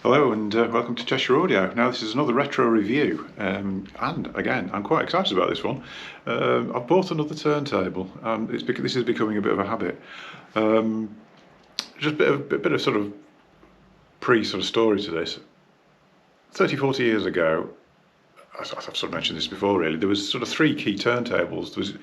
Hello and welcome to Cheshire Audio. Now this is another retro review and again I'm quite excited about this one. I've bought another turntable and this is becoming a bit of a habit. Just a bit of sort of story to this. 30-40 years ago, I've sort of mentioned this before really, there was sort of three key turntables. There was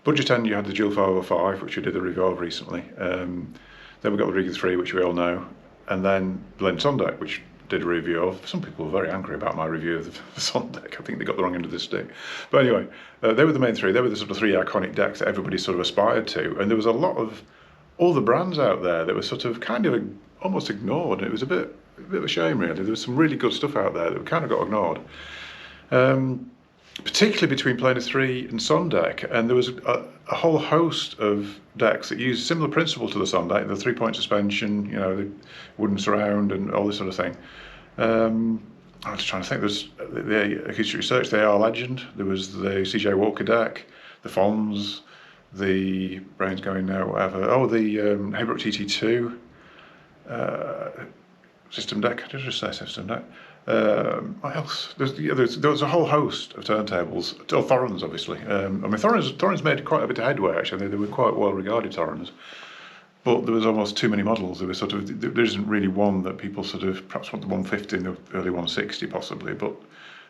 budget end, you had the Dual 505, which we did a review of recently. Then we got the Rigger 3, which we all know. And then Sondek, which did a review of. Some people were very angry about my review of the Sondek. I think they got the wrong end of the stick. But anyway, they were the main three. They were the sort of three iconic decks that everybody sort of aspired to. And there was a lot of all the brands out there that were sort of kind of almost ignored. And it was a bit of a shame really. There was some really good stuff out there that kind of got ignored. Particularly between Planer 3 and Sondek, and there was a whole host of decks that used similar principle to the Sondek, the 3-point suspension, you know, the wooden surround and all this sort of thing. I was just trying to think, there's the Acoustic Research, the AR Legend, there was the CJ Walker deck, the Fonz, the brain's going now, whatever, oh, the Haybrook TT2 system deck, did I just say system deck? What else? There was a whole host of turntables. Oh, Thorens, obviously. I mean, Thorens made quite a bit of headway, actually. They were quite well regarded, Thorens. But there was almost too many models. There was there isn't really one that people sort of perhaps want the 150 and the early 160 possibly. But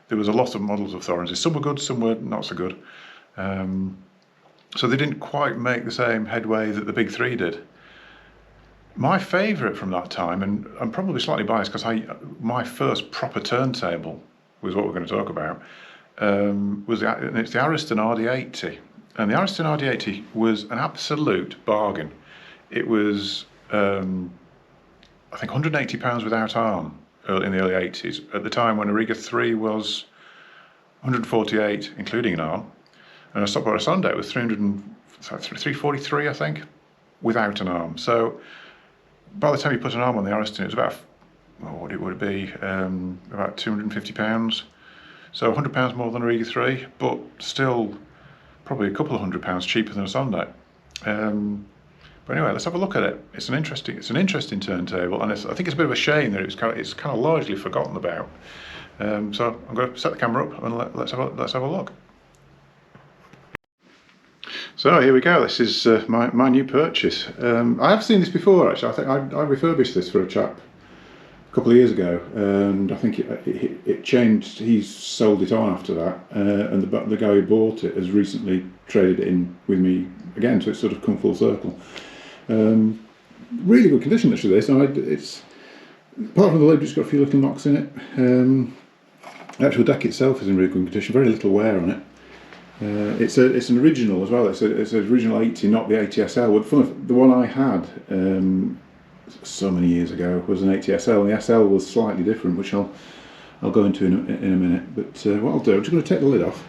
there was a lot of models of Thorens. Some were good, some were not so good. So they didn't quite make the same headway that the big three did. My favourite from that time, and I'm probably slightly biased because my first proper turntable was what we're going to talk about, it's the Ariston RD80. And the Ariston RD80 was an absolute bargain. It was, I think, £180 without arm in the early 80s, at the time when a Rigger 3 was 148, including an arm, and a stopwatch Sondek was 343, I think, without an arm. So by the time you put an arm on the Ariston, it was about, what would it be, about £250. So £100 more than a Rigger 3, but still probably a couple of £100 cheaper than a Sondek. But anyway, let's have a look at it. It's an interesting turntable, and I think it's a bit of a shame that it's kind of largely forgotten about. So I'm going to set the camera up and let's have a look. So here we go, this is my new purchase. I have seen this before actually. I think I refurbished this for a chap a couple of years ago, and I think it changed. He's sold it on after that, and the guy who bought it has recently traded it in with me again, so it's sort of come full circle. Really good condition actually this. It's, apart from the lid, it's got a few little knocks in it. The actual deck itself is in really good condition, very little wear on it. It's an original as well. It's an original 80, not the 80SL. The one I had so many years ago was an 80SL, and the SL was slightly different, which I'll go into in a minute. But what I'll do, I'm just going to take the lid off,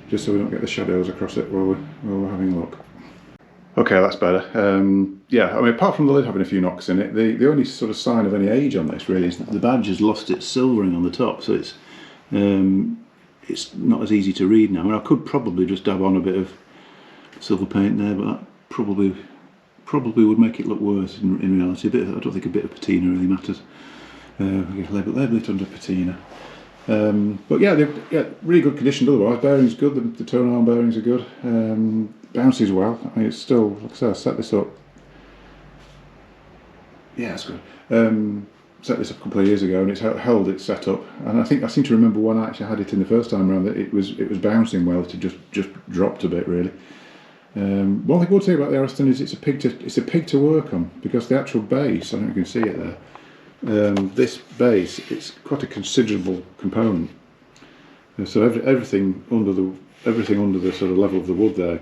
just so we don't get the shadows across it while we're having a look. Okay, that's better. Yeah, I mean, apart from the lid having a few knocks in it, the only sort of sign of any age on this really is that the badge has lost its silvering on the top, so it's not as easy to read now. I mean, I could probably just dab on a bit of silver paint there, but that probably would make it look worse in reality. I don't think a bit of patina really matters. We can label it under patina. But yeah, really good condition otherwise. Bearings good, the tone arm bearings are good. Bounces well. I mean, it's still, like I said, I set this up. Yeah, it's good. Set this up a couple of years ago, and it's held its setup. And I seem to remember when I actually had it in the first time around that it was bouncing well. It just dropped a bit really. One thing I would say about the Ariston is it's a pig to work on, because the actual base, I don't know if you can see it there. This base, it's quite a considerable component. So everything under the sort of level of the wood there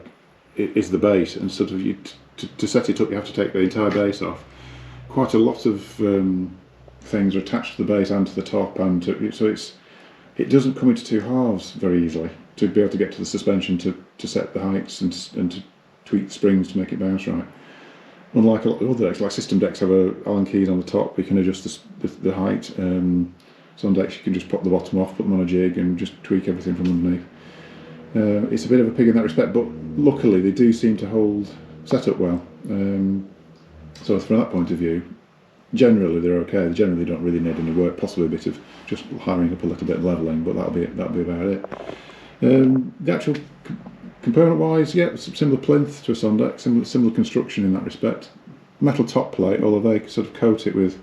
is the base, and sort of to set it up you have to take the entire base off. Quite a lot of things are attached to the base and to the top, and so it doesn't come into two halves very easily to be able to get to the suspension to set the heights and to tweak the springs to make it bounce right. Unlike a lot of other decks, like system decks have Allen keys on the top, you can adjust the height. Some decks you can just pop the bottom off, put them on a jig and just tweak everything from underneath. It's a bit of a pig in that respect, but luckily they do seem to hold set up well. So from that point of view, generally they're okay. They generally don't really need any work. Possibly a bit of just hiring up a little bit of levelling, but that'll be about it. The actual component-wise, yeah, similar plinth to a Sondek, similar construction in that respect. Metal top plate, although they sort of coat it with.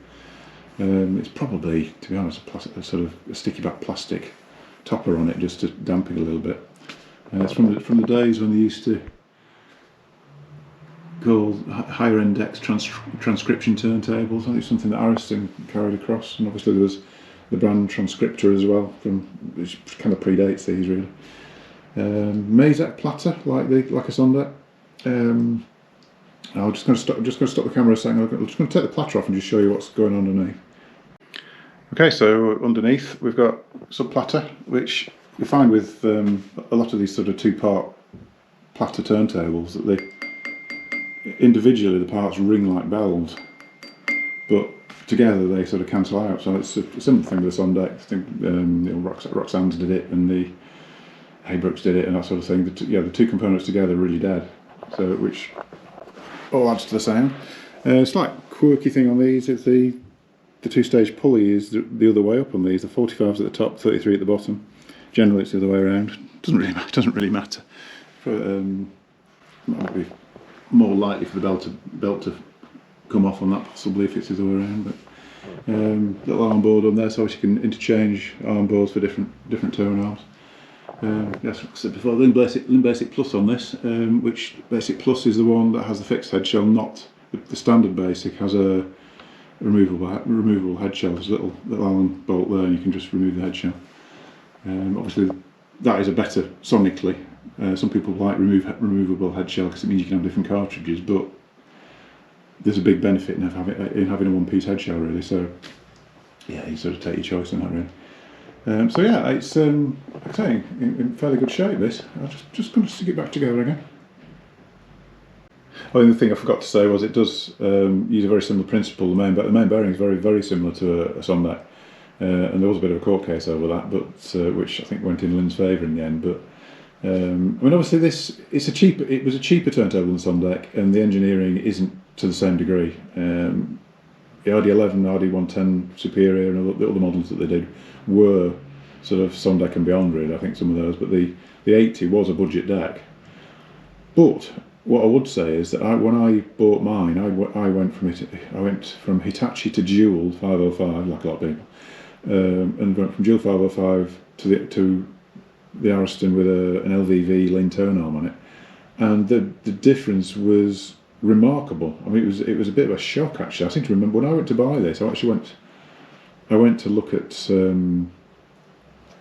It's probably, to be honest, a sort of a sticky back plastic topper on it just to dampen it a little bit. It's from the days when they used to call higher index transcription turntables. I think it's something that Ariston carried across, and obviously there was the brand Transcriptor as well, which kind of predates these really. Mazak platter like a Sondek. I'm just going to stop the camera a second. I'm just going to take the platter off and just show you what's going on underneath. Okay, so underneath we've got sub platter, which you find with a lot of these sort of two-part platter turntables that they individually the parts ring like bells, but together they sort of cancel out. So it's a similar thing with the Sondek. I think Roxanne's did it, and the Haybrooks did it, and that sort of thing. The two components together are really dead, so which all adds to the sound. Slight quirky thing on these is the two-stage pulley is the other way up on these. The 45's at the top, 33 at the bottom. Generally it's the other way around. Doesn't really matter. Might be more likely for the belt to come off on that possibly if it's the other way around. But little arm board on there, so you can interchange arm boards for different tone arms. Yes, like I said before, Limb Basic Plus on this, which Basic Plus is the one that has the fixed head shell, not the standard Basic has a removable head shell. There's a little Allen bolt there, and you can just remove the head shell. Obviously, that is a better sonically. Some people like removable head shell because it means you can have different cartridges, but there's a big benefit in having a one-piece head shell really. So yeah, you sort of take your choice on that really. So yeah, it's like I say, in fairly good shape. This I'm just going to stick it back together again. Oh, and the thing I forgot to say was it does use a very similar principle. The main bearing is very similar to a Sondek, and there was a bit of a court case over that, but which I think went in Lynn's favour in the end. But I mean, obviously it was a cheaper turntable than Sondek, and the engineering isn't to the same degree. The RD11, RD110 Superior, and the other models that they did were sort of Sondek and beyond really. I think some of those, but the 80 was a budget deck. But what I would say is that when I bought mine, I went from Hitachi to Dual 505, like a lot of people, and went from Dual 505 to the Ariston with an LVV lean tone arm on it, and the difference was remarkable. I mean, it was a bit of a shock actually. I seem to remember when I went to buy this, I went to look at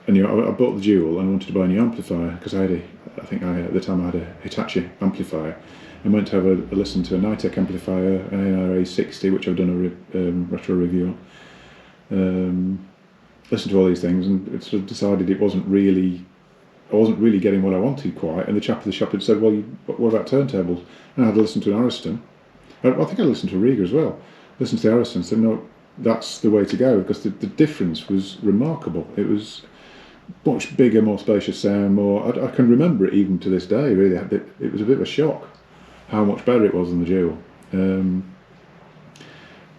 I bought the Dual and I wanted to buy a new amplifier because at the time I had a Hitachi amplifier, and went to have a listen to a Nitec amplifier, an ARA60, which I've done a retro review on. Listened to all these things and sort of decided I wasn't really getting what I wanted quite. And the chap at the shop had said, "Well, what about turntables?" And I had to listen to an Ariston. I think I listened to a Riga as well. Listened to the Ariston, said, "No, that's the way to go," because the difference was remarkable. It was much bigger, more spacious sound, I can remember it even to this day really. It was a bit of a shock how much better it was than the Dual. And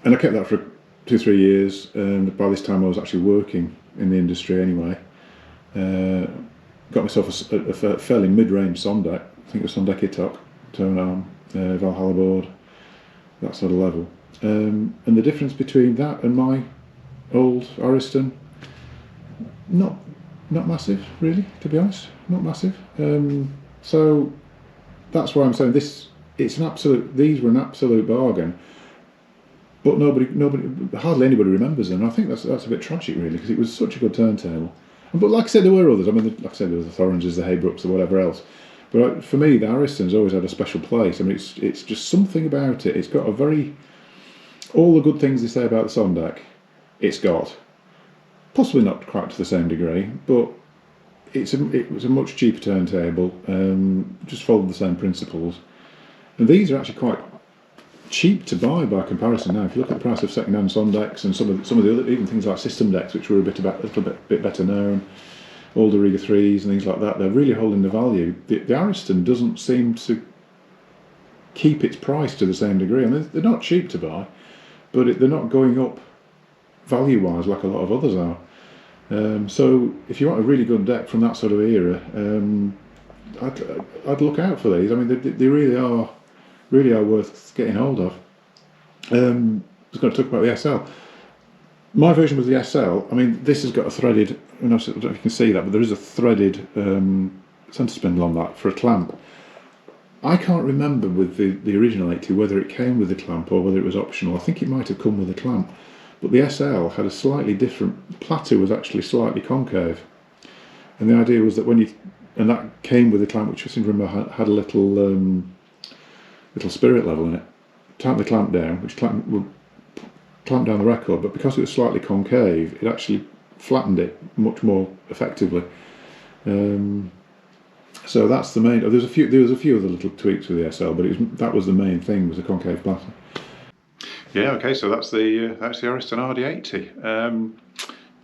I kept that for 2-3 years, and by this time I was actually working in the industry anyway. Got myself a fairly mid-range Sondek. I think it was Sondek Itok, tone arm, Valhalla board, that sort of level. And the difference between that and my old Ariston, not massive really, to be honest, not massive. So that's why I'm saying these were an absolute bargain, but hardly anybody remembers them. And I think that's a bit tragic really, because it was such a good turntable. But like I said, there were others. I mean, like I said, there was the Thoranges, the Haybrooks, or whatever else. But for me, the Ariston's always had a special place. I mean, it's just something about it. It's got all the good things they say about the Sondek, it's got. Possibly not quite to the same degree, but it was a much cheaper turntable. Just followed the same principles. And these are actually quite cheap to buy by comparison now. If you look at the price of second-hand Sondeks and some of the other, even things like system decks, which were a little bit better known, older Riga 3s and things like that, they're really holding the value. The Ariston doesn't seem to keep its price to the same degree, and they're not cheap to buy. but they're not going up value-wise like a lot of others are. So if you want a really good deck from that sort of era, I'd look out for these. I mean, they really are worth getting hold of. I was going to talk about the SL. My version was the SL. I mean, this has got a threaded, I don't know if you can see that, but there is a threaded centre spindle on that for a clamp. I can't remember with the original 80 whether it came with a clamp or whether it was optional. I think it might have come with a clamp. But the SL had a slightly different, the platter was actually slightly concave. And the idea was that and that came with a clamp, which I seem to remember had a little spirit level in it. Tap the clamp down, which would clamp down the record, but because it was slightly concave, it actually flattened it much more effectively. So that's the main. There was a few other little tweaks with the SL, but that was the main thing, was the concave platter. Yeah, okay, so that's the Ariston RD80.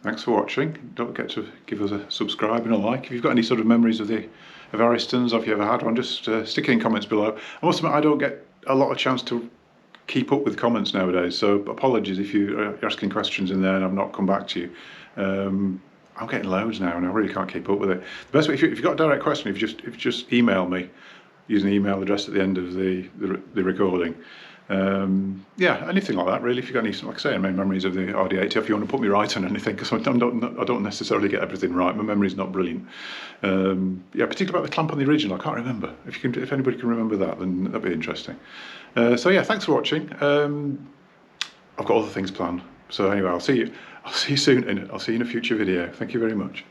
Thanks for watching. Don't forget to give us a subscribe and a like. If you've got any sort of memories of Aristons, or if you ever had one, just stick it in comments below. I must admit, I don't get a lot of chance to keep up with comments nowadays, so apologies if you're asking questions in there and I've not come back to you. I'm getting loads now and I really can't keep up with it. The best way, if you've got a direct question, if you just email me using the email address at the end of the recording. Yeah, anything like that really. If you've got any, like I say, memories of the RD80, if you want to put me right on anything, because I don't necessarily get everything right. My memory's not brilliant. Yeah, particularly about the clamp on the original, I can't remember. If anybody can remember that, then that'd be interesting. So yeah, thanks for watching. I've got other things planned. So anyway, I'll see you soon, and I'll see you in a future video. Thank you very much.